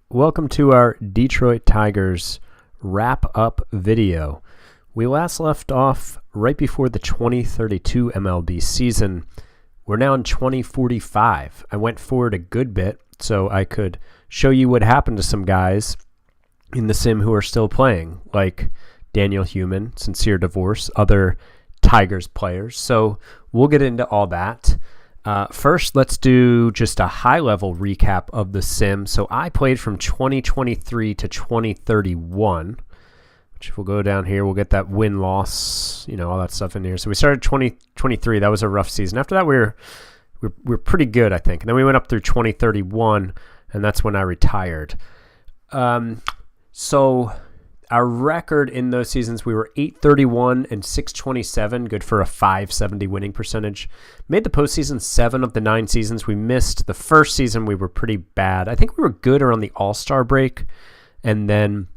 Welcome to our Detroit Tigers wrap-up video. We last left off right before the 2032 MLB season. We're now in 2045. I went forward a good bit so I could show you what happened to some guys in the sim who are still playing, like Daniel Human, Sincere Divorce, other Tigers players. So we'll get into all that. First, let's do just a high-level recap of the sim. So I played from 2023 to 2031, which if we'll go down here, we'll get that win-loss, all that stuff in here. So we started 2023. That was a rough season. After that, we were pretty good, I think. And then we went up through 2031, and that's when I retired. So our record in those seasons, we were 831 and 627, good for a 570 winning percentage. Made the postseason 7 of the 9 seasons. We missed the first season. We were pretty bad. I think we were good around the All-Star break and then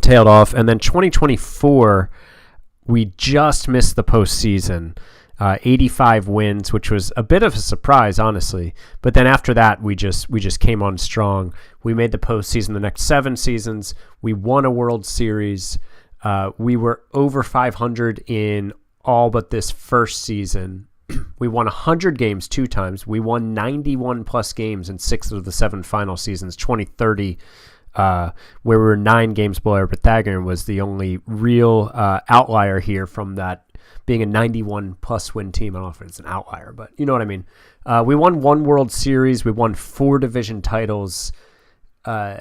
tailed off. And then 2024, we just missed the postseason. 85 wins, which was a bit of a surprise, honestly. But then after that, we just came on strong. We made the postseason the next 7 seasons. We won a World Series. We were over 500 in all but this first season. We won 100 games 2 times. We won 91 plus games in 6 of the 7 final seasons. 2030, where we were 9 games below our Pythagorean, was the only real outlier here from that being a 91 plus win team. I don't know if it's an outlier, but you know what I mean. We won 1 World Series. We won 4 division titles.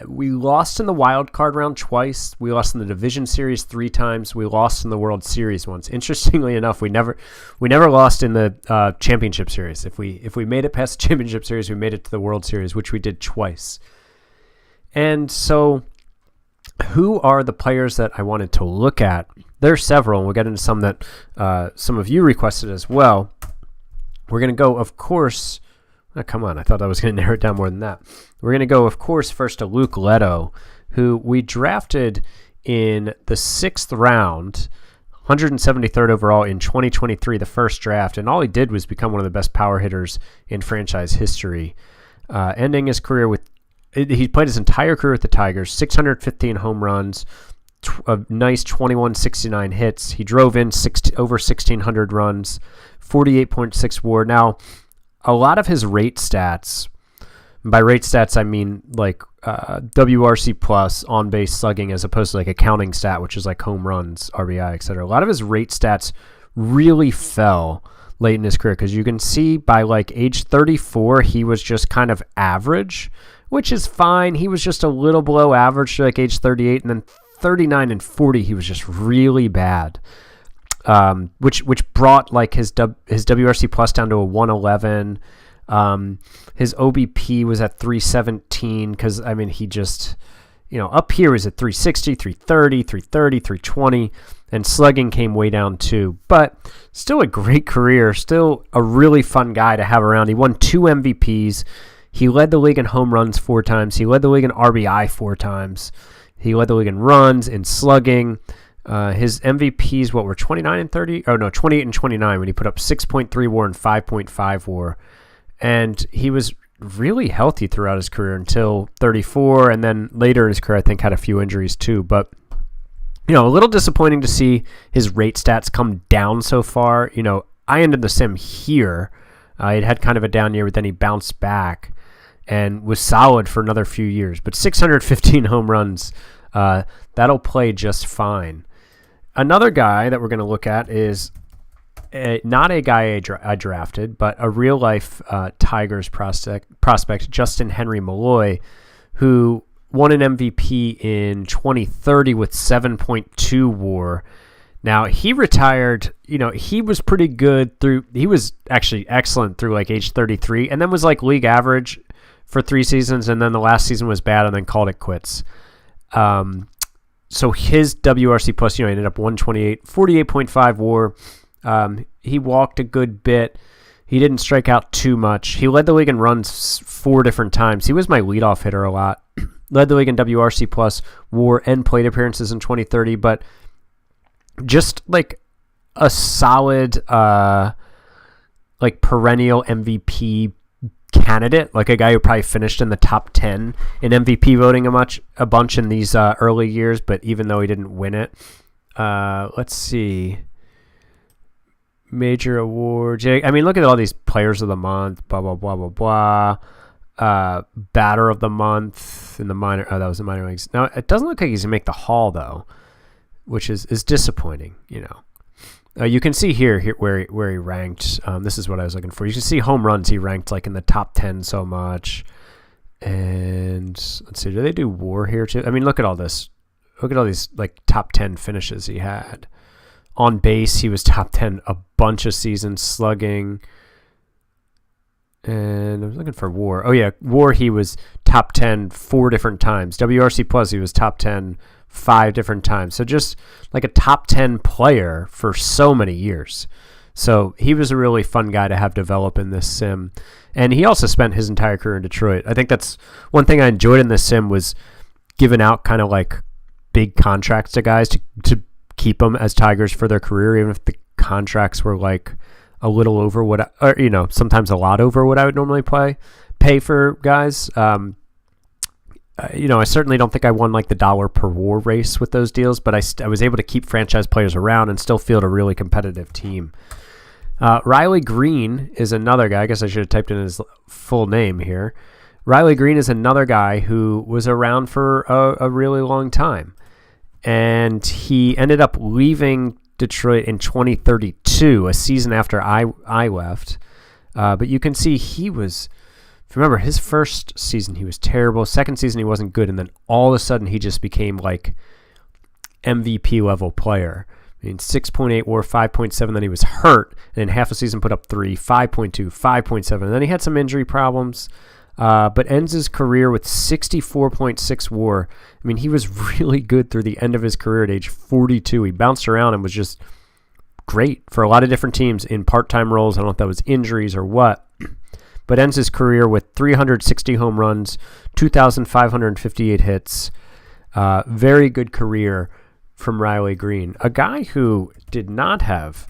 We lost in the wild card round twice. We lost in the division series 3 times. We lost in the World Series once. Interestingly enough, we never lost in the championship series. If we made it past the championship series, we made it to the World Series, which we did twice. And so who are the players that I wanted to look at? There's several, and we'll get into some that some of you requested as well. We're going to go, of course. Oh, come on, I thought I was going to narrow it down more than that. We're going to go, of course, first to Luke Leto, who we drafted in the 6th round, 173rd overall in 2023, the first draft, and all he did was become one of the best power hitters in franchise history, ending his career with. He played his entire career with the Tigers, 615 home runs, a nice 2169 hits. He drove in over 1,600 runs, 48.6 WAR. Now, a lot of his rate stats, by rate stats I mean like WRC plus, on base slugging, as opposed to like a counting stat, which is like home runs, RBI, etc. A lot of his rate stats really fell late in his career, because you can see by like age 34 he was just kind of average, which is fine. He was just a little below average to like age 38, and then 39 and 40 he was just really bad, which brought like his WRC plus down to a 111. His OBP was at 317, because I mean he just up here was at 360, 330, 330, 320, and slugging came way down too. But still a great career, still a really fun guy to have around. He won 2 MVPs. He led the league in home runs 4 times. He led the league in RBI 4 times. He led the league in runs, in slugging. His MVPs, were 29 and 30? Oh, no, 28 and 29 when he put up 6.3 WAR and 5.5 WAR. And he was really healthy throughout his career until 34, and then later in his career I think had a few injuries too. But, a little disappointing to see his rate stats come down so far. I ended the sim here. It had kind of a down year, but then he bounced back and was solid for another few years. But 615 home runs, that'll play just fine. Another guy that we're going to look at is not a guy I drafted, but a real-life Tigers prospect, Justin Henry Malloy, who won an MVP in 2030 with 7.2 WAR. Now, he retired, he was pretty good he was actually excellent through like age 33, and then was like league average for 3 seasons, and then the last season was bad, and then called it quits. So his WRC plus, ended up 128, 48.5 WAR. He walked a good bit. He didn't strike out too much. He led the league in runs 4 different times. He was my leadoff hitter a lot. Led the league in WRC plus, WAR, and plate appearances in 2030, but just like a solid, like perennial MVP candidate, like a guy who probably finished in the top 10 in MVP voting a bunch in these early years, but even though he didn't win it. Let's see. Major awards. I mean, look at all these players of the month, blah, blah, blah, blah, blah. Batter of the month in the minor. Oh, that was the minor leagues. Now, it doesn't look like he's going to make the Hall, though, which is disappointing, you know. You can see here where he ranked. This is what I was looking for. You can see home runs. He ranked like in the top 10 so much. And let's see, do they do WAR here too? I mean, look at all this. Look at all these like top 10 finishes he had. On base, he was top 10 a bunch of seasons. Slugging. And I was looking for WAR. Oh, yeah. WAR, he was top 10 4 different times. WRC Plus, he was top 10 5 different times. So just like a top 10 player for so many years. So he was a really fun guy to have develop in this sim. And he also spent his entire career in Detroit. I think that's one thing I enjoyed in this sim was giving out kind of like big contracts to guys to keep them as Tigers for their career, even if the contracts were like a little over what, or you know, sometimes a lot over what I would normally pay for guys. You know, I certainly don't think I won like the dollar per WAR race with those deals, but I was able to keep franchise players around and still field a really competitive team. Riley Green is another guy. I guess I should have typed in his full name here. Riley Green is another guy who was around for a really long time. And he ended up leaving Detroit in 2032, a season after I left. But you can see he was, if you remember, his first season he was terrible. Second season he wasn't good. And then all of a sudden he just became like MVP level player. I mean, 6.8 WAR, 5.7. Then he was hurt. And in half a season put up 3, 5.2, 5.7. And then he had some injury problems. But ends his career with 64.6 WAR. I mean, he was really good through the end of his career at age 42. He bounced around and was just great for a lot of different teams in part-time roles. I don't know if that was injuries or what. But ends his career with 360 home runs, 2,558 hits. Very good career from Riley Green. A guy who did not have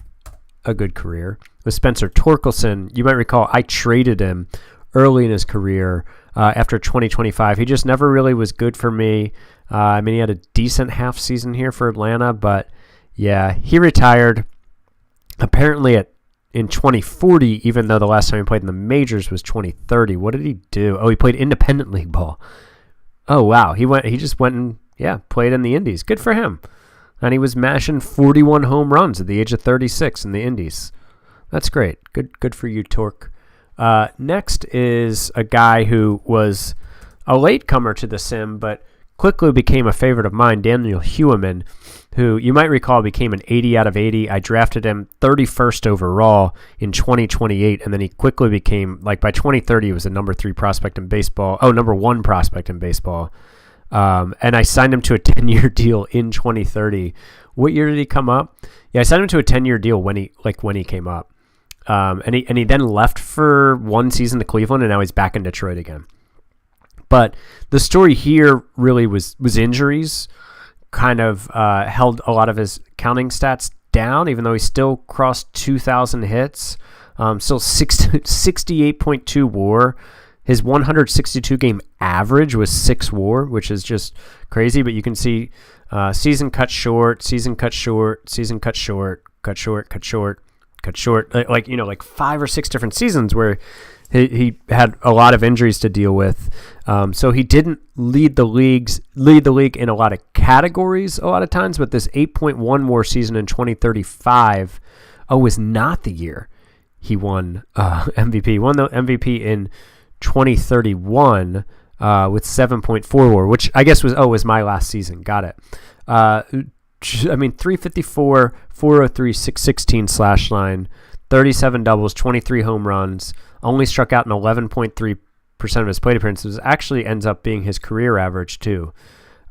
a good career was Spencer Torkelson. You might recall I traded him early in his career after 2025. He just never really was good for me. I mean, he had a decent half season here for Atlanta, but yeah, he retired apparently in 2040, even though the last time he played in the majors was 2030. What did he do? Oh, he played independent league ball. Oh, wow. He just went and, played in the Indies. Good for him. And he was mashing 41 home runs at the age of 36 in the Indies. That's great. Good for you, Torque. Next is a guy who was a latecomer to the sim, but quickly became a favorite of mine, Daniel Heumann, who you might recall became an 80 out of 80. I drafted him 31st overall in 2028, and then he quickly became, like by 2030, he was a number 3 prospect in baseball. Oh, number 1 prospect in baseball. And I signed him to a 10-year deal in 2030. What year did he come up? Yeah, I signed him to a 10-year deal when he came up. And he then left for one season to Cleveland, and now he's back in Detroit again. But the story here really was injuries, kind of held a lot of his counting stats down, even though he still crossed 2,000 hits, still 68.2 WAR. His 162 game average was 6 WAR, which is just crazy. But you can see season cut short, season cut short, season cut short, cut short, cut short. Cut short, like 5 or 6 different seasons where he had a lot of injuries to deal with. So he didn't lead the league in a lot of categories a lot of times, but this 8.1 WAR season in 2035 was not the year he won MVP. He won the MVP in 2031 with 7.4 WAR, which I guess was my last season. Got it. 354, 403, 616 slash line, 37 doubles, 23 home runs, only struck out in 11.3% of his plate appearances. Actually ends up being his career average too.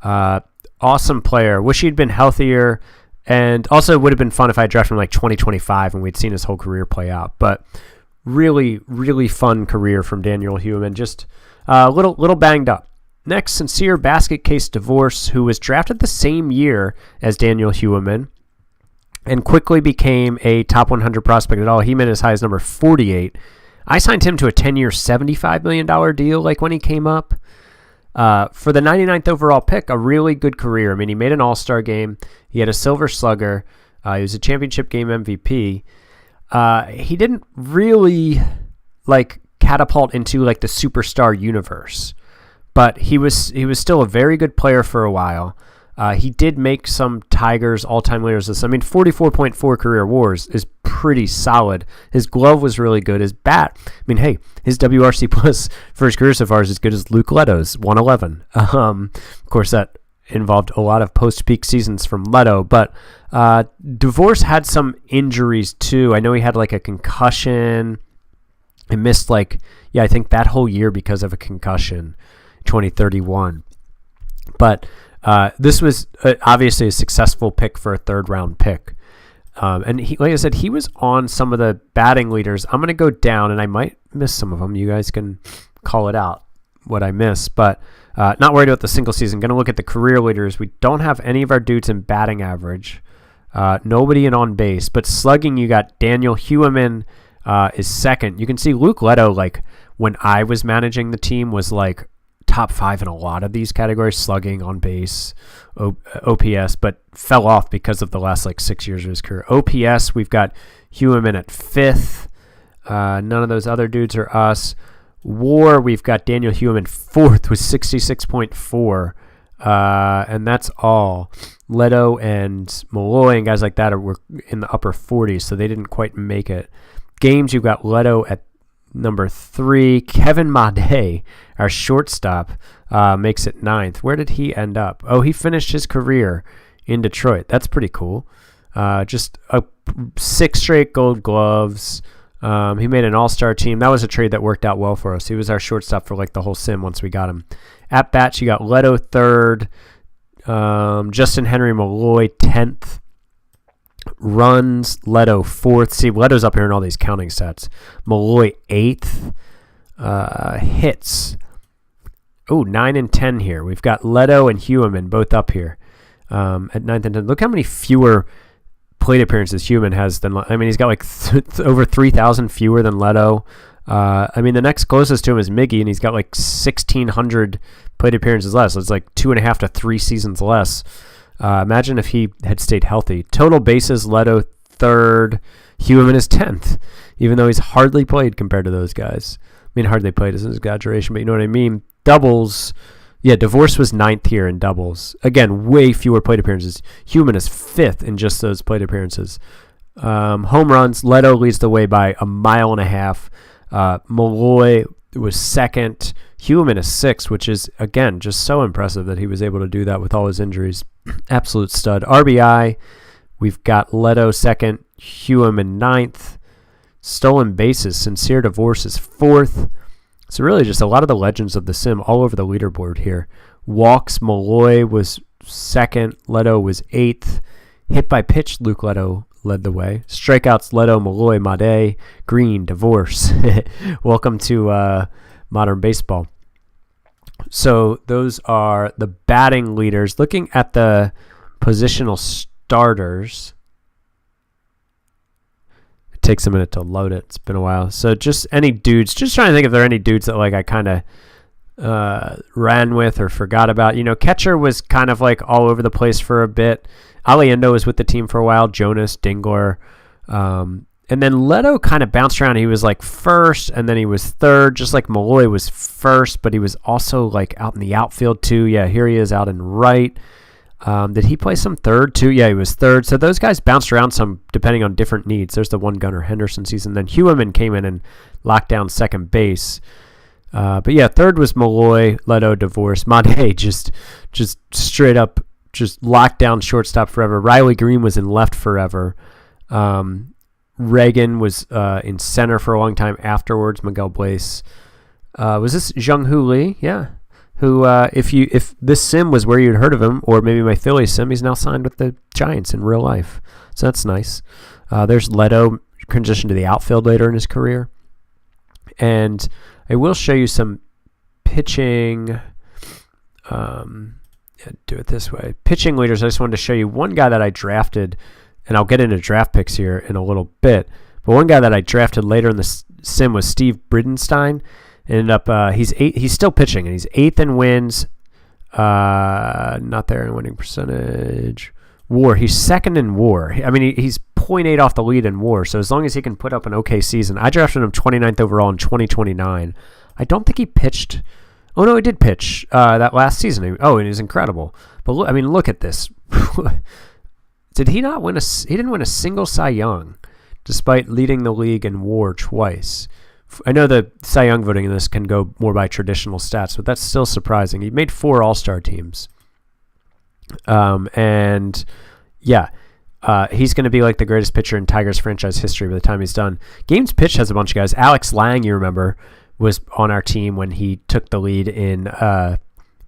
Awesome player. Wish he'd been healthier, and also it would have been fun if I drafted him like 2025 and we'd seen his whole career play out. But really, really fun career from Daniel Heumann. Just a little banged up. Next, Sincere Basket Case Divorce, who was drafted the same year as Daniel Heumann and quickly became a top 100 prospect at all. He made as high as number 48 I signed him to a 10-year, $75 million deal like when he came up. For the 99th overall pick, a really good career. I mean, he made an all-star game. He had a Silver Slugger. He was a championship game MVP. He didn't really catapult into the superstar universe, but he was still a very good player for a while. He did make some Tigers all-time leaders list. I mean, 44.4 career WARs is pretty solid. His glove was really good. His bat, I mean, hey, his WRC plus for his career so far is as good as Luke Leto's, 111. Of course, that involved a lot of post-peak seasons from Leto, but DeVorce had some injuries too. I know he had a concussion. He missed I think that whole year because of a concussion, 2031. But this was obviously a successful pick for a third-round pick. And he, like I said, he was on some of the batting leaders. I'm going to go down, and I might miss some of them. You guys can call it out what I miss. But not worried about the single season. Going to look at the career leaders. We don't have any of our dudes in batting average. Nobody in on base. But slugging, you got Daniel Heumann is second. You can see Luke Leto, when I was managing the team, was top 5 in a lot of these categories, slugging, on base, OPS, but fell off because of the last 6 years of his career. OPS, we've got Heumann at 5th. None of those other dudes are us. WAR, we've got Daniel Heumann 4th with 66.4. And that's all. Leto and Malloy and guys like that were in the upper 40s, so they didn't quite make it. Games, you've got Leto at number 3. Kevin Made, our shortstop, makes it 9th. Where did he end up? Oh, he finished his career in Detroit. That's pretty cool. Just 6 straight Gold Gloves. He made an all-star team. That was a trade that worked out well for us. He was our shortstop for the whole sim once we got him. At bats, you got Leto 3rd. Justin Henry Malloy 10th. Runs, Leto 4th. See, Leto's up here in all these counting stats. Malloy 8th. Hits. 9 and 10 here. We've got Leto and Heumann both up here at 9th and 10th. Look how many fewer plate appearances Heumann has than... I mean, he's got over 3,000 fewer than Leto. I mean, the next closest to him is Miggy, and he's got 1,600 plate appearances less. So it's 2.5 to 3 seasons less. Imagine if he had stayed healthy. Total bases, Leto 3rd. Heumann is 10th, even though he's hardly played compared to those guys. I mean, hardly played is an exaggeration, but you know what I mean. Doubles, yeah, DeVorce was 9th here in doubles. Again, way fewer plate appearances. Heumann is 5th in just those plate appearances. Home runs, Leto leads the way by 1.5 miles. Malloy was 2nd. Heumann is 6th, which is, again, just so impressive that he was able to do that with all his injuries. Absolute stud. RBI, we've got Leto 2nd, Heumann 9th. Stolen bases, Sincere DeVorce is 4th. So really just a lot of the legends of the sim all over the leaderboard here. Walks, Malloy was 2nd. Leto was 8th. Hit by pitch, Luke Leto led the way. Strikeouts, Leto, Malloy, Made, Green, DeVorce. Welcome to modern baseball. So those are the batting leaders. Looking at the positional starters, it takes a minute to load it. It's been a while. So just any dudes, just trying to think if there are any dudes that I kind of ran with or forgot about. Catcher was kind of all over the place for a bit. Aliendo was with the team for a while. Jonas, Dingler. And then Leto kind of bounced around. He was 1st, and then he was 3rd, just like Malloy was 1st, but he was also out in the outfield too. Yeah, here he is out in right. Did he play some 3rd too? Yeah, he was 3rd. So those guys bounced around some depending on different needs. There's the one Gunnar Henderson season. Then Heumann came in and locked down second base. But yeah, 3rd was Malloy, Leto, DeVorce. Made just straight up just locked down shortstop forever. Riley Green was in left forever. Reagan was in center for a long time afterwards. Miguel Blaze. Was this Jung-Hoo Lee? Yeah. Who, if this sim was where you'd heard of him, or maybe my Philly sim, he's now signed with the Giants in real life. So that's nice. There's Leto, transitioned to the outfield later in his career. And I will show you some pitching. Do it this way. Pitching leaders. I just wanted to show you one guy that I drafted, and I'll get into draft picks here in a little bit. But one guy that I drafted later in the sim was Steve Bridenstine. Ended up he's still pitching, and he's 8th in wins. Not there in winning percentage. WAR, he's 2nd in WAR. I mean, he's 0.8 off the lead in WAR. So as long as he can put up an okay season, I drafted him 29th overall in 2029. I don't think he pitched. Oh no, he did pitch that last season. And he was incredible. But look, I mean, look at this. Did he not win he didn't win a single Cy Young, despite leading the league in WAR twice. I know the Cy Young voting in this can go more by traditional stats, but that's still surprising. He made 4 All-Star teams. And yeah, he's going to be like the greatest pitcher in Tigers franchise history by the time he's done. Games pitched has a bunch of guys. Alex Lang, you remember, was on our team when he took the lead in, well,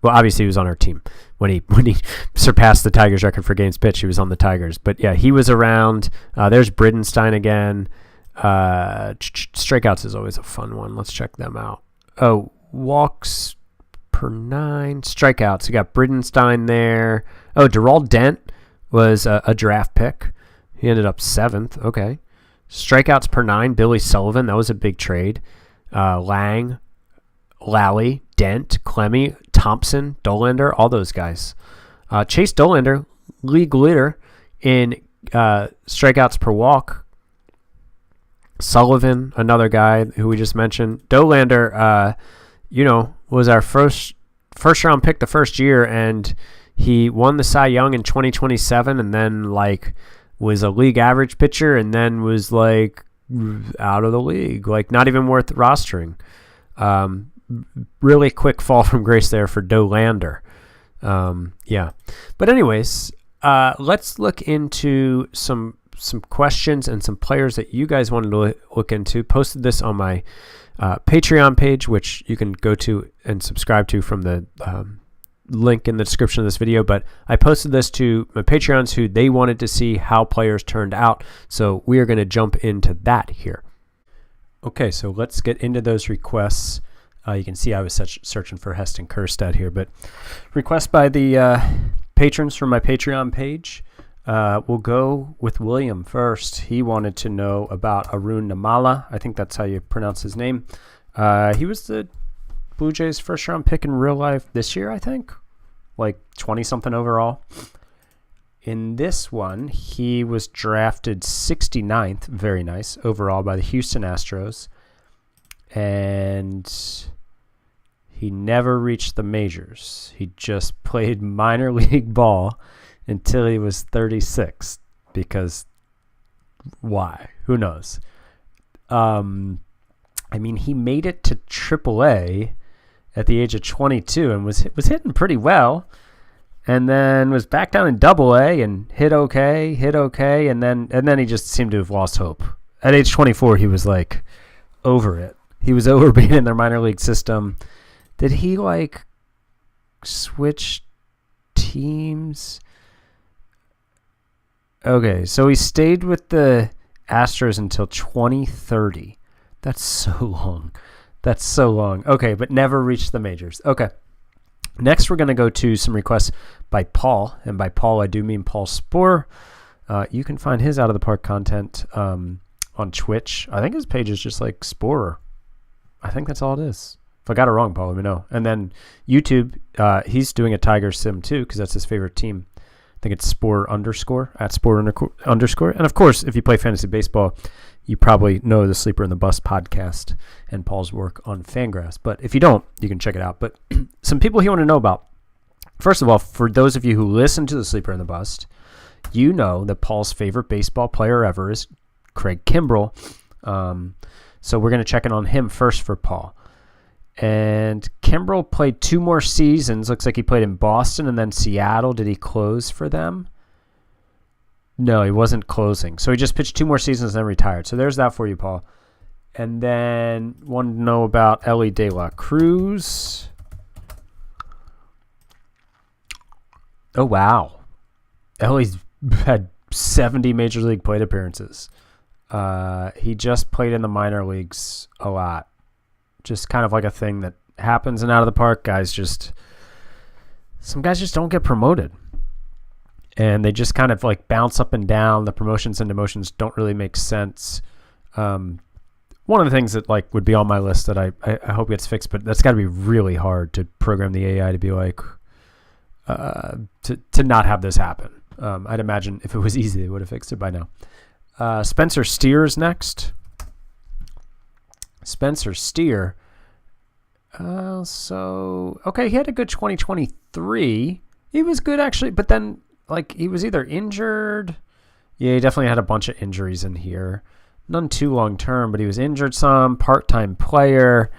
obviously he was on our team when he surpassed the Tigers record for games pitched. He was on the Tigers, but yeah, he was around. There's Bridenstine again. Strikeouts is always a fun one. Let's check them out. Oh, walks per 9, strikeouts. You got Bridenstine there. Oh, Darrell Dent was a draft pick. He ended up 7th. Okay. Strikeouts per 9, Billy Sullivan. That was a big trade. Lang, Lally, Dent, Clemmy, Thompson, Dollander, all those guys. Chase Dollander, league leader in strikeouts per walk. Sullivan, another guy who we just mentioned. Dollander, was our first round pick the first year, and he won the Cy Young in 2027, and then was a league average pitcher, and then was out of the league, not even worth rostering. Really quick fall from grace there for Dollander. Yeah, but anyways, let's look into some questions and some players that you guys wanted to look into. Posted this on my Patreon page, which you can go to and subscribe to from the link in the description of this video. But I posted this to my Patreons who they wanted to see how players turned out. So we are going to jump into that here. Okay, so let's get into those requests. You can see I was searching for Heston Kjerstad here, but requests by the patrons from my Patreon page. We'll go with William first. He wanted to know about Arun Namala. I think that's how you pronounce his name. He was the Blue Jays' first-round pick in real life this year, I think. 20-something overall. In this one, he was drafted 69th, very nice, overall by the Houston Astros. And he never reached the majors. He just played minor league ball until he was 36, because why? Who knows? He made it to AAA at the age of 22 and was hitting pretty well, and then was back down in AA and hit okay, and then he just seemed to have lost hope. At age 24, he was over it. He was over being in their minor league system. Did he switch teams? Okay, so he stayed with the Astros until 2030. That's so long. Okay, but never reached the majors. Okay. Next, we're going to go to some requests by Paul. And by Paul, I do mean Paul Sporer. You can find his Out of the Park content on Twitch. I think his page is just Sporer. I think that's all it is. If I got it wrong, Paul, let me know. And then YouTube, he's doing a Tiger sim too, because that's his favorite team. I think it's Sporer _ at Sporer _. And of course, if you play fantasy baseball, you probably know the Sleeper in the Bust podcast and Paul's work on Fangraphs. But if you don't, you can check it out. But some people here want to know about. First of all, for those of you who listen to the Sleeper in the Bust, you know that Paul's favorite baseball player ever is Craig Kimbrell. So we're going to check in on him first for Paul. And Kimbrell played 2 more seasons. Looks like he played in Boston and then Seattle. Did he close for them? No, he wasn't closing. So he just pitched 2 more seasons and then retired. So there's that for you, Paul. And then wanted to know about Elly De La Cruz. Oh, wow. Elly's had 70 Major League plate appearances. He just played in the minor leagues a lot. Just kind of like a thing that happens in Out of the Park. Some guys just don't get promoted. And they just kind of bounce up and down. The promotions and demotions don't really make sense. one of the things that like would be on my list that I hope gets fixed, but that's got to be really hard to program the AI to be like to not have this happen. I'd imagine if it was easy, they would have fixed it by now. Spencer Steer's next. Spencer Steer. Okay, he had a good 2023. He was good actually, but then like he was either injured. Yeah, he definitely had a bunch of injuries in here. None too long term, but he was injured some. Part-time player.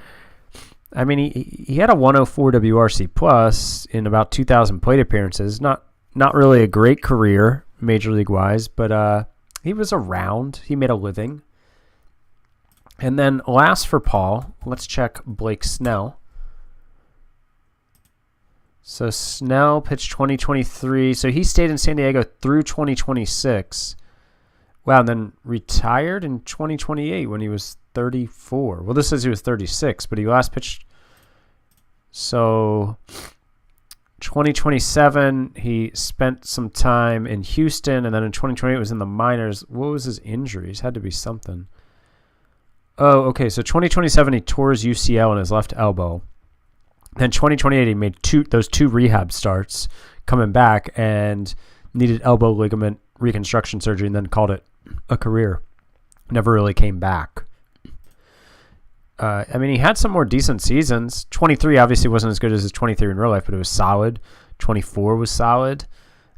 I mean, he had a 104 WRC plus in about 2,000 plate appearances. Not really a great career, major league wise, but he was around. He made a living. And then last for Paul, let's check Blake Snell. So Snell pitched 2023. So he stayed in San Diego through 2026. Wow, and then retired in 2028 when he was 34. Well, this says he was 36, but he last pitched. So 2027, he spent some time in Houston, and then in 2028 was in the minors. What was his injuries? Had to be something. Oh, okay. So 2027, he tore his UCL in his left elbow. Then 2028, he made those two rehab starts, coming back and needed elbow ligament reconstruction surgery, and then called it a career. Never really came back. I mean, he had some more decent seasons. 23 obviously wasn't as good as his 23 in real life, but it was solid. 24 was solid.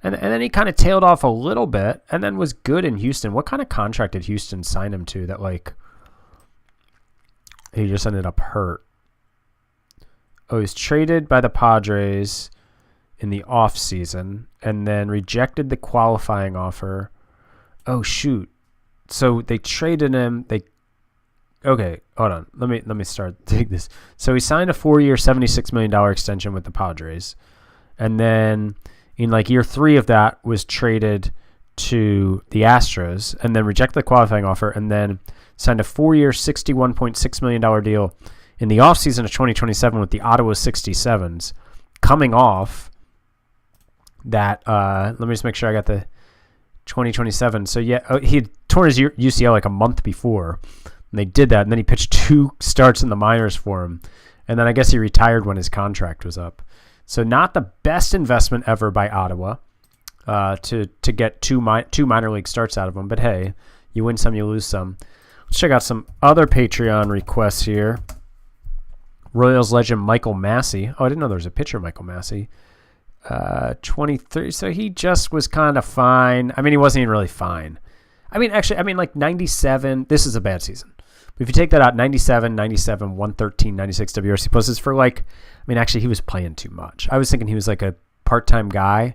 And then he kind of tailed off a little bit and then was good in Houston. What kind of contract did Houston sign him to that, like, he just ended up hurt? Oh, he was traded by the Padres in the offseason and then rejected the qualifying offer. Oh, shoot. So they traded him. Okay, hold on. Let me start take this. So he signed a 4-year, $76 million extension with the Padres. And then in like year 3 of that was traded to the Astros and then rejected the qualifying offer and then signed a 4-year, $61.6 million deal in the offseason of 2027 with the Ottawa 67s. Coming off that, let me just make sure I got the 2027. So yeah, he had torn his UCL like a month before. And they did that, and then he pitched 2 starts in the minors for him. And then I guess he retired when his contract was up. So not the best investment ever by Ottawa to get two minor league starts out of him. But hey, you win some, you lose some. Let's check out some other Patreon requests here. Royals legend Michael Massey. Oh, I didn't know there was a pitcher, Michael Massey. 23. So he just was kind of fine. I mean, he wasn't even really fine. I mean, like 97. This is a bad season. But if you take that out, 97, 113, 96 WRC pluses for like, I mean, actually, he was playing too much. I was thinking he was like a part-time guy.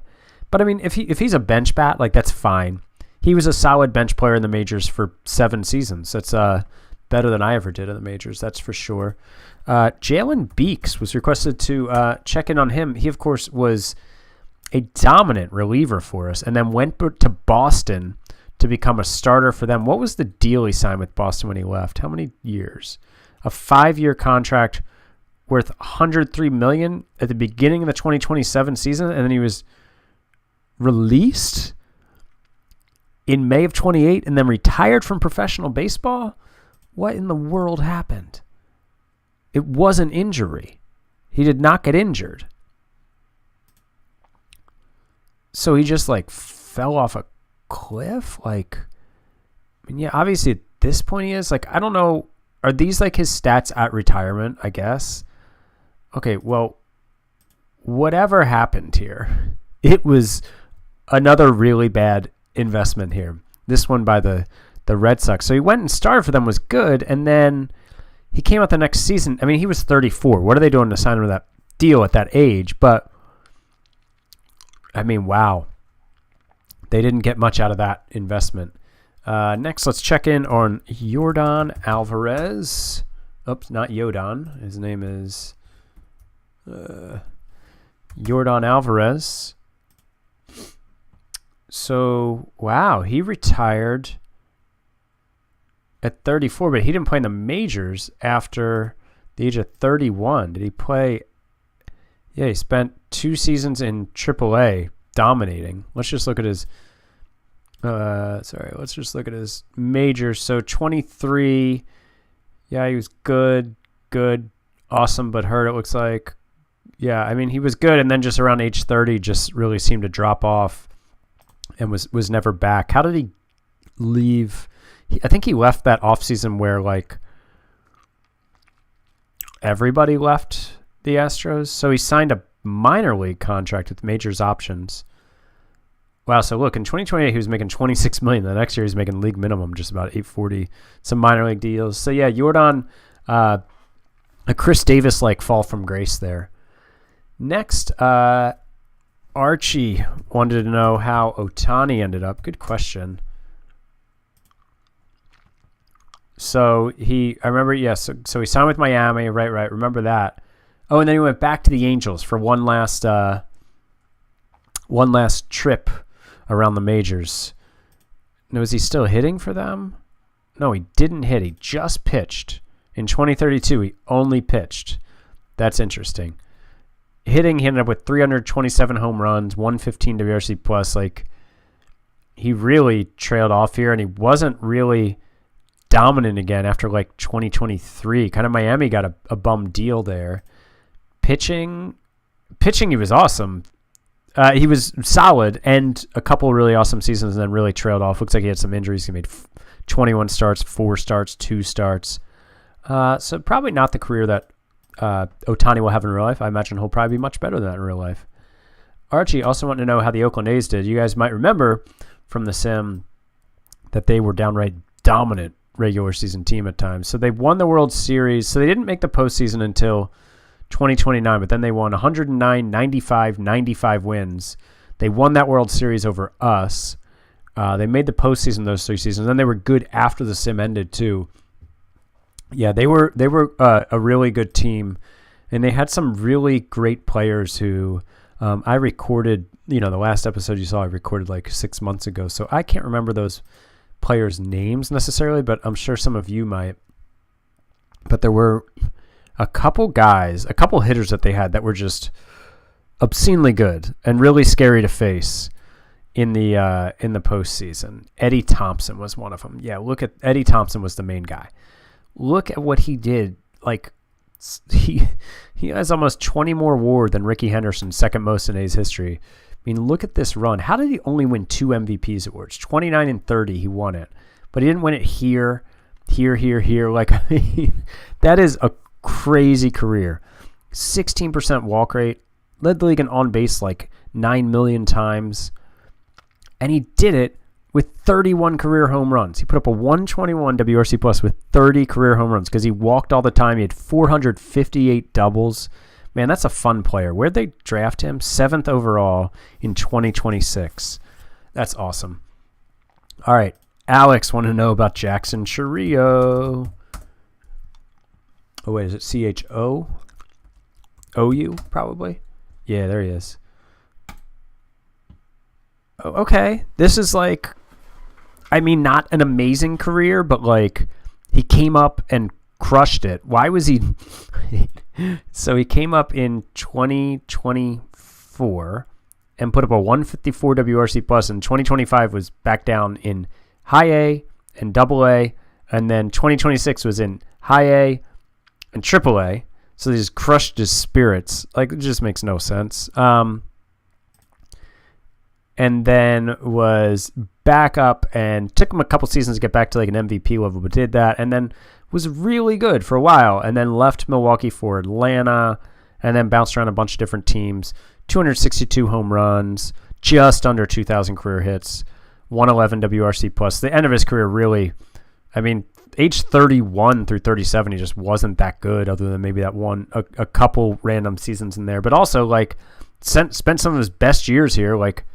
But I mean, if he's a bench bat, like that's fine. He was a solid bench player in the majors for 7 seasons. That's better than I ever did in the majors. That's for sure. Jalen Beeks was requested to check in on him. He, of course, was a dominant reliever for us and then went to Boston to become a starter for them. What was the deal he signed with Boston when he left? How many years? A 5-year contract worth $103 million at the beginning of the 2027 season, and then he was released in May of 28 and then retired from professional baseball? What in the world happened? It was an injury. He did not get injured. So he just like fell off a cliff? Like, I mean, yeah, obviously at this point he is. Like, I don't know. Are these like his stats at retirement, I guess? Okay, well, whatever happened here, it was another really bad investment here. This one by the Red Sox. So he went and started for them, was good, and then he came out the next season. I mean, he was 34. What are they doing to sign him to that deal at that age? But, I mean, wow. They didn't get much out of that investment. Next, let's check in on Yordan Alvarez. Oops, not Yodan. His name is Yordan Alvarez. So, wow, he retired at 34, but he didn't play in the majors after the age of 31. Did he play? Yeah, he spent 2 seasons in AAA dominating. Let's just look at his let's just look at his majors. So 23, Yeah, he was good, awesome, but hurt, it looks like. Yeah, I mean, he was good, and then just around age 30 just really seemed to drop off and was never back. How did he leave? I think he left that offseason where, like, everybody left the Astros. So he signed a minor league contract with majors options. Wow, so look, in 2028 he was making $26 million. The next year he's making league minimum, just about $840. Some minor league deals. So yeah, Jordan, a Chris Davis-like fall from grace there. Next, Archie wanted to know how Ohtani ended up. Good question. So I remember, yes. So he signed with Miami, right. Remember that. Oh, and then he went back to the Angels for one last trip around the majors. Now, was he still hitting for them? No, he didn't hit. He just pitched. In 2032, he only pitched. That's interesting. Hitting, he ended up with 327 home runs, 115 WRC plus. Like, he really trailed off here, and he wasn't really dominant again after like 2023. Kind of Miami got a bum deal there. Pitching, he was awesome. He was solid and a couple really awesome seasons, and then really trailed off. Looks like he had some injuries. He made 21 starts, 4 starts, 2 starts. So probably not the career that Ohtani will have in real life. I imagine he'll probably be much better than that in real life. Archie also wanted to know how the Oakland A's did. You guys might remember from the sim that they were downright dominant regular season team at times. So they won the World Series. So they didn't make the postseason until 2029, but then they won 109, 95, 95 wins. They won that World Series over us. They made the postseason those 3 seasons. Then they were good after the sim ended too. Yeah, they were a really good team, and they had some really great players who I recorded. The last episode you saw, I recorded like 6 months ago, so I can't remember those players' names necessarily, but I'm sure some of you might. But there were a couple hitters that they had that were just obscenely good and really scary to face in the postseason. Eddie Thompson was one of them. Yeah, look at Eddie Thompson was the main guy. Look at what he did. Like, he has almost 20 more WAR than Ricky Henderson, second most in A's history. I mean, look at this run. How did he only win 2 MVPs awards? 29 and 30, he won it. But he didn't win it here. Like, I mean, that is a crazy career. 16% walk rate. Led the league in on base like 9 million times. And he did it with 31 career home runs. He put up a 121 WRC plus with 30 career home runs because he walked all the time. He had 458 doubles. Man, that's a fun player. Where'd they draft him? 7th overall in 2026. That's awesome. All right. Alex wanted to know about Jackson Chourio. Oh, wait, is it CHO? OU, probably? Yeah, there he is. Oh, okay. This is like, I mean, not an amazing career, but like he came up and crushed it. Why was he? So he came up in 2024 and put up a 154 WRC plus, and 2025 was back down in high A and double A, and then 2026 was in high A and triple A. So they just crushed his spirits. Like, it just makes no sense. And then was back up, and took him a couple seasons to get back to like an MVP level, but did that, and then was really good for a while, and then left Milwaukee for Atlanta, and then bounced around a bunch of different teams. 262 home runs, just under 2,000 career hits, 111 WRC plus. The end of his career really, I mean, age 31 through 37, he just wasn't that good, other than maybe that a couple random seasons in there. But also, like, spent some of his best years here, like,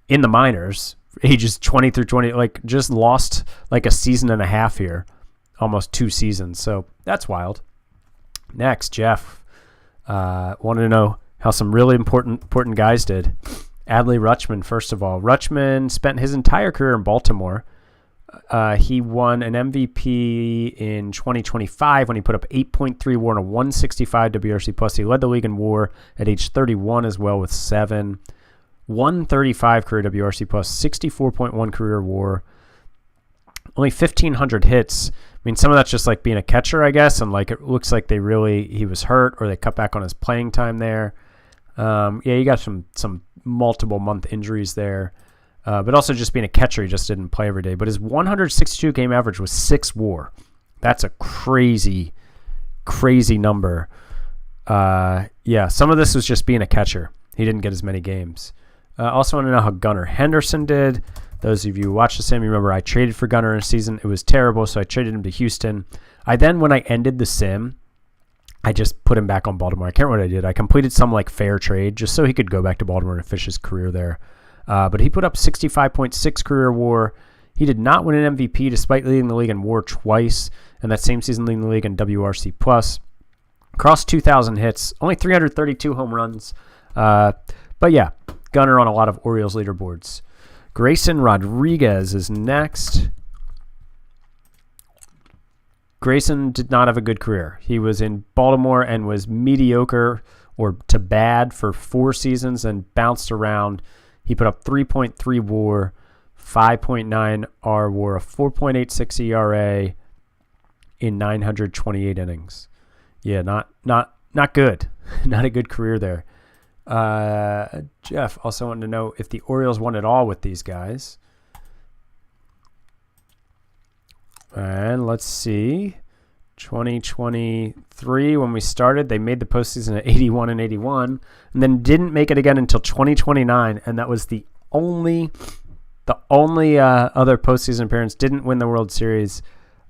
in the minors, ages 20 through 20, like, just lost like a season and a half here, almost 2 seasons. So that's wild. Next, Jeff wanted to know how some really important guys did. Adley Rutschman, first of all. Rutschman spent his entire career in Baltimore. He won an MVP in 2025 when he put up 8.3 WAR and a 165 WRC plus. He led the league in WAR at age 31 as well with 7. 135 career WRC plus, 64.1 career WAR, only 1,500 hits, mean, some of that's just like being a catcher, I guess, and like it looks like he was hurt or they cut back on his playing time there. Yeah, you got some multiple month injuries there, but also just being a catcher, he just didn't play every day. But his 162 game average was 6 WAR. That's a crazy number. Yeah, some of this was just being a catcher. He didn't get as many games. Also want to know how Gunnar Henderson did. Those of you who watched the sim, you remember I traded for Gunnar in a season. It was terrible, so I traded him to Houston. When I ended the sim, I just put him back on Baltimore. I can't remember what I did. I completed some like fair trade just so he could go back to Baltimore and finish his career there. But he put up 65.6 career WAR. He did not win an MVP despite leading the league in WAR twice, and that same season leading the league in WRC+. Crossed 2,000 hits, only 332 home runs. But yeah, Gunnar on a lot of Orioles leaderboards. Grayson Rodriguez is next. Grayson did not have a good career. He was in Baltimore and was mediocre or to bad for 4 seasons and bounced around. He put up 3.3 WAR, 5.9 R WAR, a 4.86 ERA in 928 innings. Yeah, not good. Not a good career there. Jeff also wanted to know if the Orioles won it all with these guys. And let's see. 2023, when we started, they made the postseason at 81 and 81, and then didn't make it again until 2029, and that was the only other postseason appearance. Didn't win the World Series.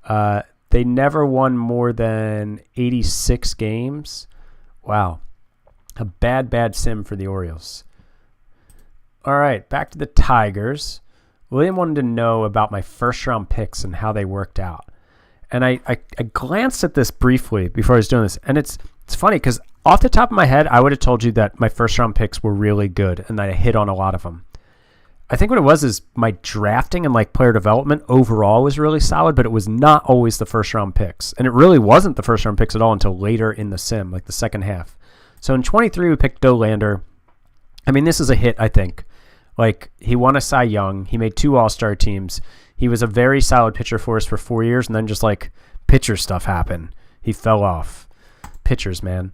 They never won more than 86 games. Wow. A bad sim for the Orioles. All right, back to the Tigers. William wanted to know about my first-round picks and how they worked out. And I glanced at this briefly before I was doing this, and it's funny because off the top of my head, I would have told you that my first-round picks were really good and that I hit on a lot of them. I think what it was is my drafting and like player development overall was really solid, but it was not always the first-round picks. And it really wasn't the first-round picks at all until later in the sim, like the second half. So in 23, we picked Dollander. I mean, this is a hit, I think. Like, he won a Cy Young. He made 2 All-Star teams. He was a very solid pitcher for us for 4 years, and then just, like, pitcher stuff happened. He fell off. Pitchers, man.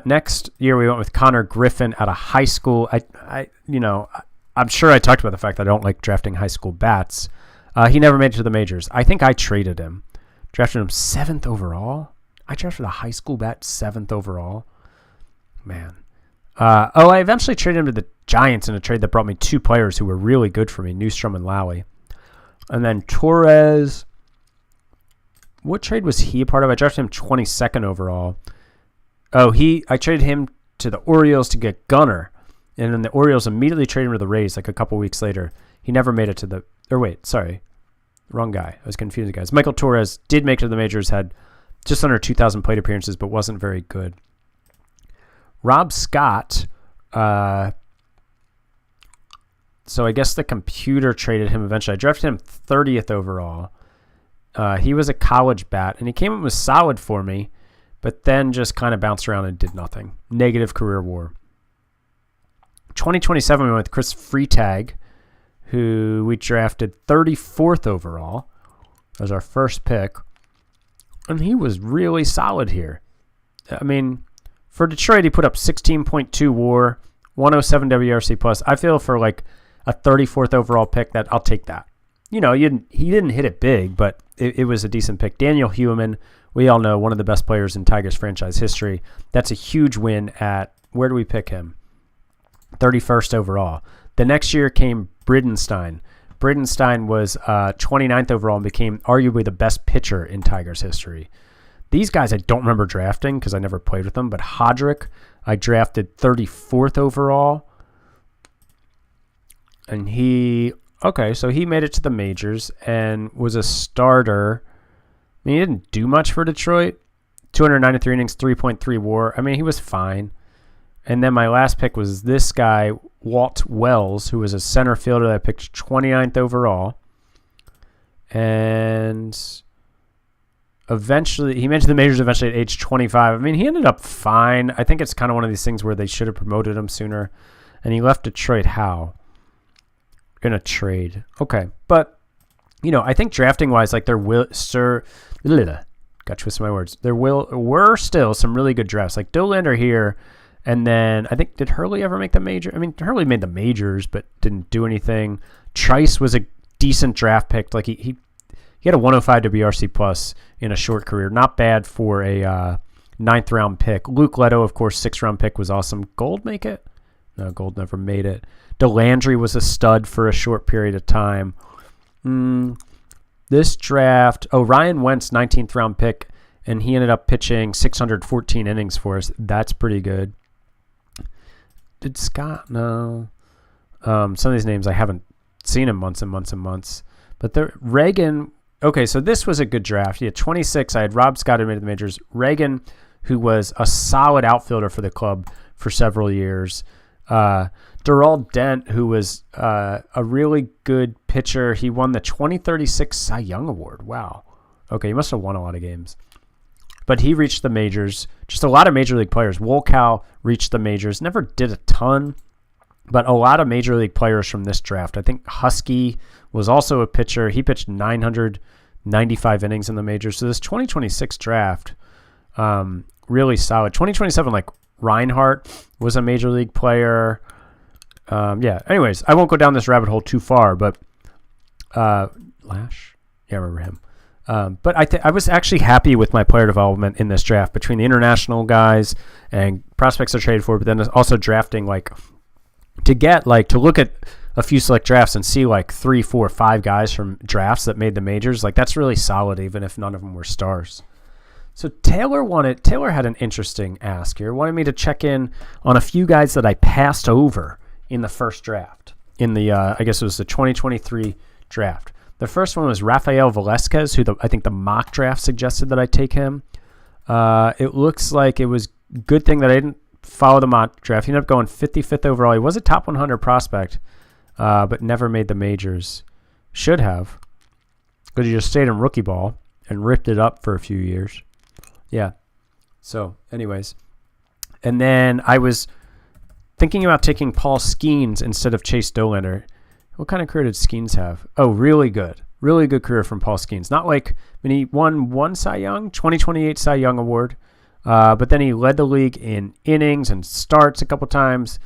Next year, we went with Connor Griffin out of high school. I'm sure I talked about the fact that I don't like drafting high school bats. He never made it to the majors. I think I traded him. Drafted him 7th overall. I drafted a high school bat 7th overall. Man. I eventually traded him to the Giants in a trade that brought me 2 players who were really good for me, Newstrom and Lowey. And then Torres. What trade was he a part of? I drafted him 22nd overall. I traded him to the Orioles to get Gunnar. And then the Orioles immediately traded him to the Rays like a couple weeks later. He never made it to the... Wrong guy. I was confusing guys. Michael Torres did make it to the majors, had just under 2,000 plate appearances, but wasn't very good. Rob Scott, so I guess the computer traded him eventually. I drafted him 30th overall. He was a college bat, and he came in was solid for me, but then just kind of bounced around and did nothing. Negative career WAR. 2027, we went with Chris Freitag, who we drafted 34th overall as our first pick, and he was really solid here. I mean... For Detroit, he put up 16.2 WAR, 107 WRC+. I feel for like a 34th overall pick that I'll take that. He didn't hit it big, but it was a decent pick. Daniel Heumann, we all know, one of the best players in Tigers franchise history. That's a huge win at, where do we pick him? 31st overall. The next year came Bridenstine. Bridenstine was 29th overall and became arguably the best pitcher in Tigers history. These guys I don't remember drafting because I never played with them, but Hodrick I drafted 34th overall. And so he made it to the majors and was a starter. I mean, he didn't do much for Detroit. 293 innings, 3.3 WAR. I mean, he was fine. And then my last pick was this guy, Walt Wells, who was a center fielder that I picked 29th overall. And... eventually, he made it to the majors eventually at age 25. I mean, he ended up fine. I think it's kind of one of these things where they should have promoted him sooner. And he left Detroit how? In a trade. Okay. But I think drafting wise, like there got twisted my words. There were still some really good drafts, like Dollander here, and then I think, did Hurley ever make the major? I mean, Hurley made the majors, but didn't do anything. Trice was a decent draft pick. Like he had a 105 WRC plus in a short career, not bad for a 9th round pick. Luke Leto, of course, 6th round pick was awesome. Gold make it? No, Gold never made it. Delandry was a stud for a short period of time. This draft, Ryan Wentz, 19th round pick, and he ended up pitching 614 innings for us. That's pretty good. Did Scott? No. Some of these names I haven't seen in months and months and months. But Reagan, okay, so this was a good draft. He had 26. I had Rob Scott who made the majors. Reagan, who was a solid outfielder for the club for several years. Darrell Dent, who was a really good pitcher. He won the 2036 Cy Young Award. Wow. Okay, he must have won a lot of games. But he reached the majors. Just a lot of major league players. Wolkow reached the majors. Never did a ton, but a lot of major league players from this draft. I think Husky was also a pitcher. He pitched 995 innings in the majors. So this 2026 draft, really solid. 2027, like Reinhardt was a major league player. Anyways, I won't go down this rabbit hole too far, but Lash, yeah, I remember him. But I was actually happy with my player development in this draft between the international guys and prospects are traded for, but then also drafting to look at a few select drafts and see like 3, 4, 5 guys from drafts that made the majors. Like that's really solid, even if none of them were stars. So Taylor had an interesting ask here. Wanted me to check in on a few guys that I passed over in the first draft, in the I guess it was the 2023 draft. The first one was Rafael Velasquez, who I think the mock draft suggested that I take him. It looks like it was a good thing that I didn't follow the mock draft. He ended up going 55th overall. He was a top 100 prospect, but never made the majors. Should have, because he just stayed in rookie ball and ripped it up for a few years. Yeah. So, anyways. And then I was thinking about taking Paul Skeens instead of Chase Dollander. What kind of career did Skeens have? Oh, really good. Really good career from Paul Skeens. Not like, I mean, he won one Cy Young, 2028 Cy Young Award, but then he led the league in innings and starts a couple times,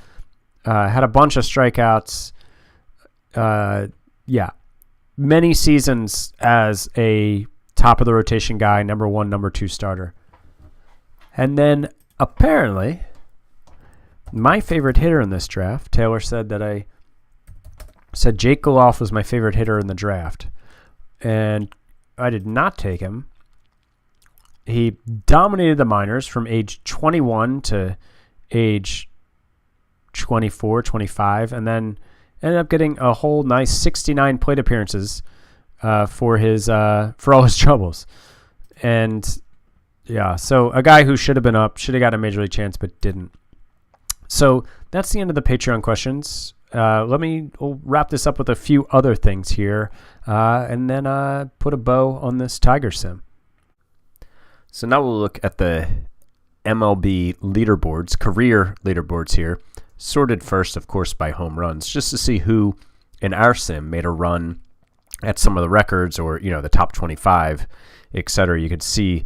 had a bunch of strikeouts. Many seasons as a top of the rotation guy, number 1, number 2 starter. And then apparently, my favorite hitter in this draft, Taylor said that I said Jake Goloff was my favorite hitter in the draft. And I did not take him. He dominated the minors from age 21 to age 24, 25, and then ended up getting a whole nice 69 plate appearances for all his troubles. And yeah, so a guy who should have been up, should have got a major league chance, but didn't. So that's the end of the Patreon questions. We'll wrap this up with a few other things here, and then put a bow on this Tiger sim. So now we'll look at the MLB leaderboards, career leaderboards here, sorted first, of course, by home runs, just to see who in our sim made a run at some of the records or, the top 25, etc. You could see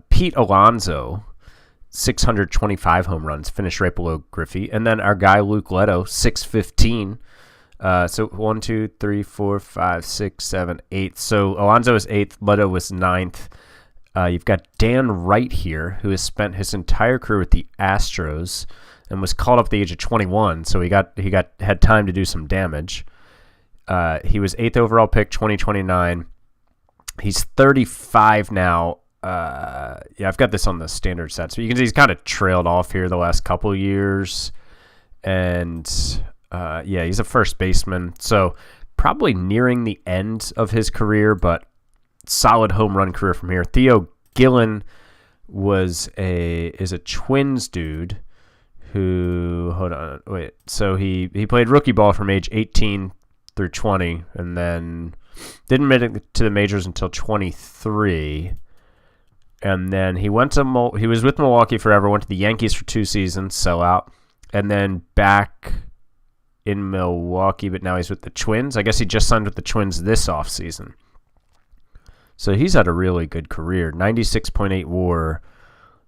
Pete Alonso, 625 home runs, finished right below Griffey. And then our guy Luke Leto, 615. So 1, 2, 3, 4, 5, 6, 7, 8. So Alonso is 8th, Leto was 9th. You've got Dan Wright here, who has spent his entire career with the Astros and was called up at the age of 21, so he had time to do some damage. He was 8th overall pick, 2029. He's 35 now. I've got this on the standard set, so you can see he's kind of trailed off here the last couple years. And he's a first baseman, so probably nearing the end of his career, but solid home run career from here. Theo Gillen is a Twins dude who, so he played rookie ball from age 18 through 20, and then didn't make it to the majors until 23. And then he was with Milwaukee forever, went to the Yankees for 2 seasons, sellout, and then back in Milwaukee, but now he's with the Twins. I guess he just signed with the Twins this offseason. So he's had a really good career. 96.8 WAR,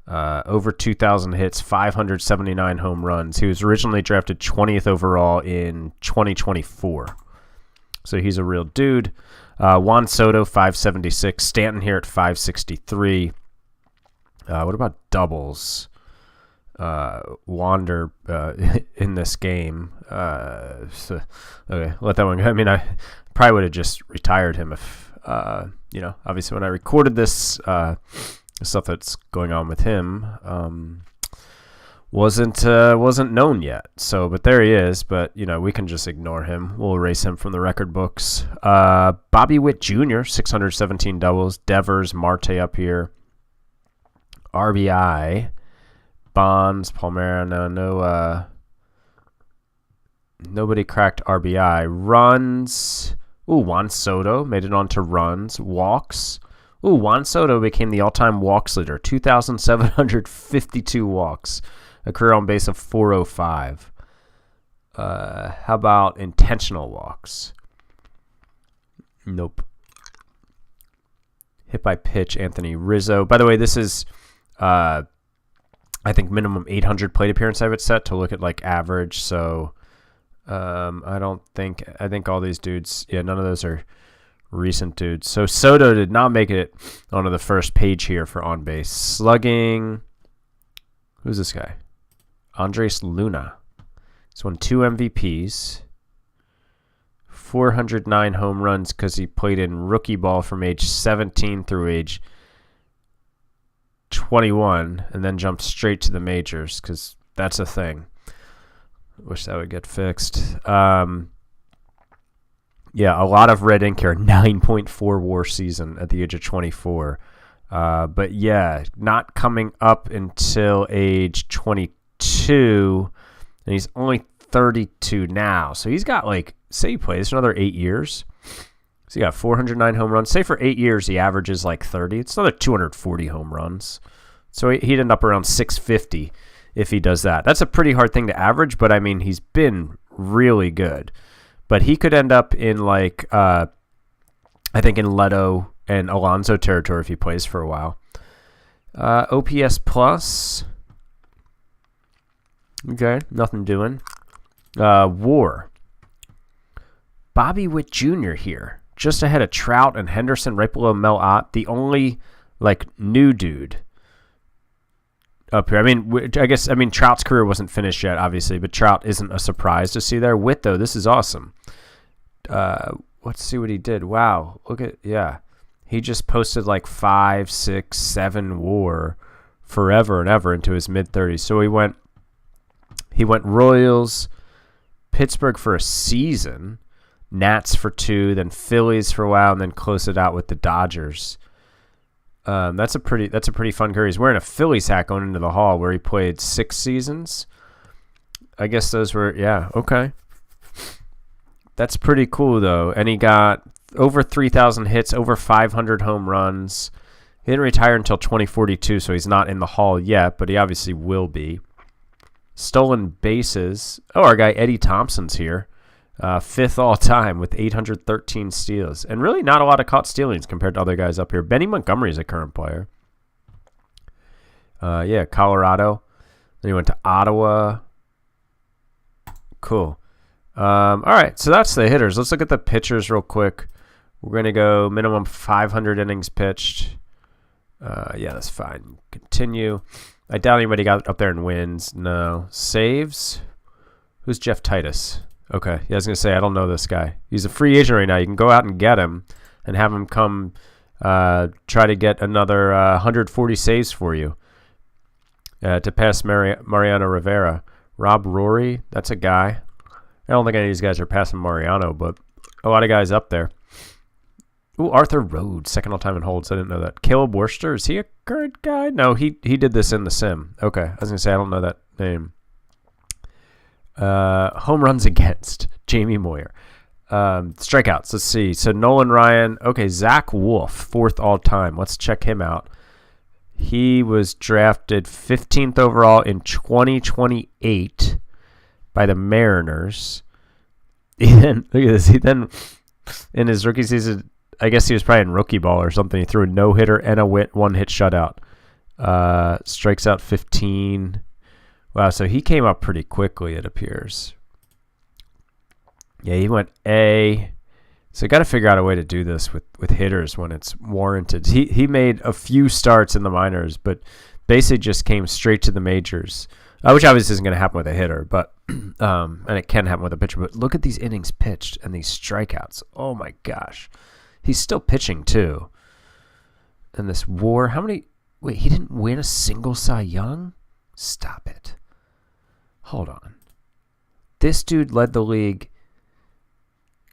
over 2,000 hits, 579 home runs. He was originally drafted 20th overall in 2024. So he's a real dude. Juan Soto, 576. Stanton here at 563. What about doubles? Wander in this game. Okay, let that one go. I mean, I probably would have just retired him if, obviously when I recorded this, the stuff that's going on with him wasn't known yet. So, but there he is. But we can just ignore him. We'll erase him from the record books. Bobby Witt Jr., 617 doubles. Devers, Marte up here. RBI. Bonds, Palmeira, nobody cracked RBI. Runs, Juan Soto made it on to runs. Walks, Juan Soto became the all-time walks leader, 2,752 walks, a career on base of 405. How about intentional walks? Nope. Hit by pitch, Anthony Rizzo. By the way, this is... I think minimum 800 plate appearance I have it set to look at like average. So I think all these dudes, none of those are recent dudes. So Soto did not make it onto the first page here for on base. Slugging, who's this guy? Andres Luna. He's won 2 MVPs, 409 home runs because he played in rookie ball from age 17 through age 21 and then jumped straight to the majors because that's a thing. Wish that would get fixed. A lot of red ink here. 9.4 WAR season at the age of 24. But not coming up until age 22, and he's only 32 now. So he's got say he plays another 8 years. So he got 409 home runs. Say for 8 years he averages 30. It's another 240 home runs. So he'd end up around 650 if he does that. That's a pretty hard thing to average, but I mean he's been really good. But he could end up in I think in Leto and Alonso territory if he plays for a while. OPS plus. Okay, nothing doing. WAR. Bobby Witt Jr. here. Just ahead of Trout and Henderson, right below Mel Ott. The only, new dude up here. I mean, Trout's career wasn't finished yet, obviously, but Trout isn't a surprise to see there. Witt, though, this is awesome. Let's see what he did. Wow. He just posted 5, 6, 7 WAR forever and ever into his mid-30s. So he went Royals, Pittsburgh for a season, Nats for 2, then Phillies for a while, and then close it out with the Dodgers. That's a pretty fun career. He's wearing a Phillies hat going into the Hall where he played 6 seasons. I guess those were, okay. That's pretty cool, though. And he got over 3,000 hits, over 500 home runs. He didn't retire until 2042, so he's not in the Hall yet, but he obviously will be. Stolen bases. Our guy Eddie Thompson's here. 5th all-time with 813 steals. And really not a lot of caught stealings compared to other guys up here. Benny Montgomery is a current player. Colorado. Then he went to Ottawa. Cool. All right, so that's the hitters. Let's look at the pitchers real quick. We're going to go minimum 500 innings pitched. That's fine. Continue. I doubt anybody got up there and wins. No. Saves. Who's Jeff Titus? Okay. I was going to say, I don't know this guy. He's a free agent right now. You can go out and get him and have him come try to get another 140 saves for you to pass Mariano Rivera. Rob Rory, that's a guy. I don't think any of these guys are passing Mariano, but a lot of guys up there. Ooh, Arthur Rhodes, second all-time in holds. I didn't know that. Caleb Worcester, is he a current guy? No, he did this in the sim. Okay, I was going to say, I don't know that name. Home runs against, Jamie Moyer. Strikeouts, let's see. So Nolan Ryan. Okay, Zach Wolf, 4th all-time. Let's check him out. He was drafted 15th overall in 2028 by the Mariners. look at this. He then, in his rookie season, I guess he was probably in rookie ball or something. He threw a no-hitter and a one-hit shutout. Strikes out 15. Wow, so he came up pretty quickly, it appears. Yeah, he went A. So you got to figure out a way to do this with hitters when it's warranted. He made a few starts in the minors, but basically just came straight to the majors, which obviously isn't going to happen with a hitter, but and it can happen with a pitcher. But look at these innings pitched and these strikeouts. Oh my gosh, he's still pitching too. And this WAR, how many? Wait, he didn't win a single Cy Young? Stop it. Hold on. This dude led the league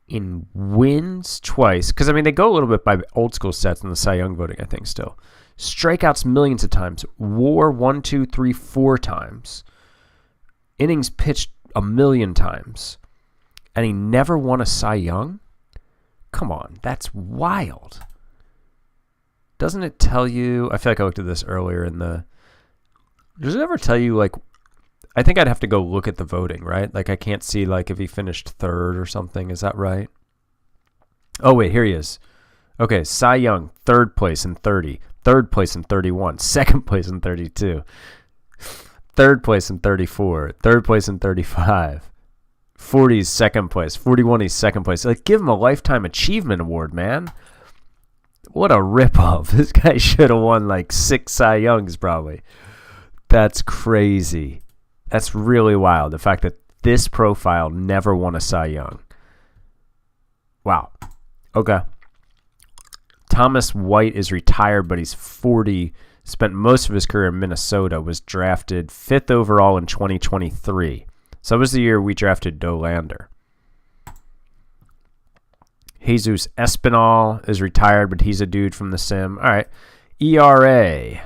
in wins twice, because I mean they go a little bit by old school stats in the Cy Young voting, I think still. Strikeouts millions of times. WAR 1, 2, 3, 4 times. Innings pitched 1,000,000 times. And he never won a Cy Young? Come on, that's wild. Doesn't it tell you, I feel like I looked at this earlier in the, does it ever tell you, like, I think I'd have to go look at the voting, right? Like I can't see like if he finished third or something. Is that right? Oh, wait, here he is. Okay, Cy Young, third place in 30. Third place in 31. Second place in 32. Third place in 34. Third place in 35. 40 is second place. 41 is second place. Like, give him a Lifetime Achievement Award, man. What a ripoff. This guy should have won like 6 Cy Youngs probably. That's crazy. That's really wild. The fact that this profile never won a Cy Young. Wow. Okay. Thomas White is retired, but he's 40. Spent most of his career in Minnesota. Was drafted 5th overall in 2023. So it was the year we drafted Dolander. Jesus Espinal is retired, but he's a dude from the sim. All right. ERA.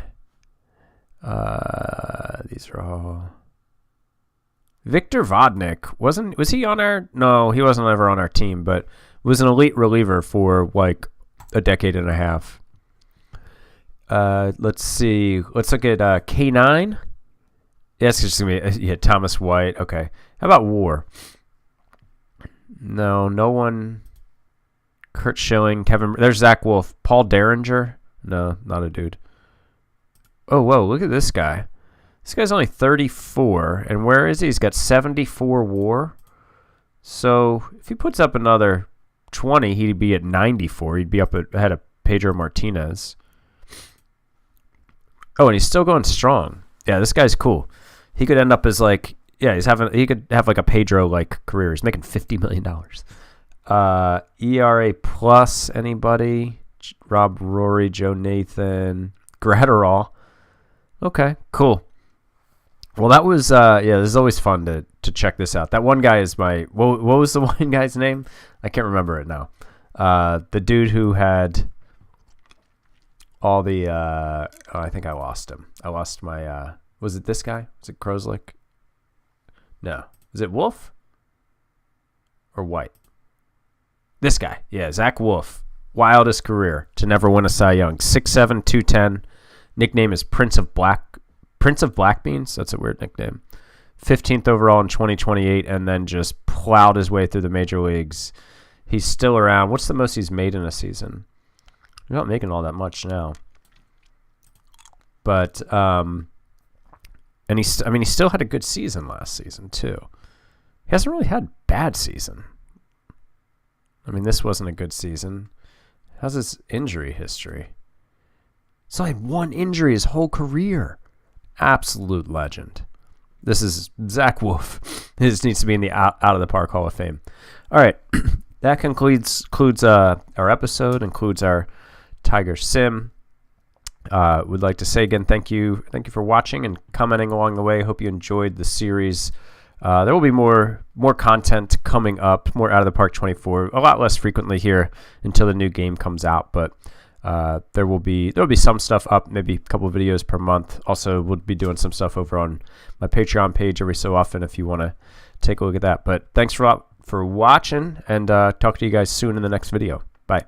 These are all... Victor Vodnik, was he on our, no, he wasn't ever on our team, but was an elite reliever for like a decade and a half. Let's see. Let's look at K9. Yeah, it's just going to be Thomas White. Okay. How about WAR? No one. Kurt Schilling, there's Zach Wolf. Paul Derringer? No, not a dude. Oh, whoa, look at this guy. This guy's only 34, and where is he? He's got 74 WAR. So if he puts up another 20, he'd be at 94. He'd be up ahead of Pedro Martinez. Oh, and he's still going strong. Yeah, this guy's cool. He could end up as like, yeah, he could have like a Pedro like career. He's making $50 million. ERA plus anybody? Rob Rory, Joe Nathan, Gratterall. Okay, cool. Well, that was, yeah, this is always fun to check this out. That one guy is what was the one guy's name? I can't remember it now. The dude who had all the, I think I lost him. I lost my, was it this guy? Was it Croslick? No. Is it Wolf? Or White? This guy. Yeah, Zach Wolf. Wildest career to never win a Cy Young. 6'7", 210. Nickname is Prince of Black Beans. That's a weird nickname. 15th overall in 2028, and then just plowed his way through the major leagues. He's still around. What's the most he's made in a season? He's not making all that much now. But and he still had a good season last season too. He hasn't really had a bad season. I mean, this wasn't a good season. How's his injury history? It's only one injury his whole career. Absolute legend. This is Zach Wolf. This needs to be in the out of the park Hall of Fame. All right, that concludes our episode. Includes our Tiger Sim. Would like to say again, thank you for watching and commenting along the way. Hope you enjoyed the series. There will be more content coming up, more Out of the Park 24, a lot less frequently here until the new game comes out, but there will be some stuff up, maybe a couple of videos per month. Also, we'll be doing some stuff over on my Patreon page every so often if you want to take a look at that. But thanks for watching, and talk to you guys soon in the next video. Bye.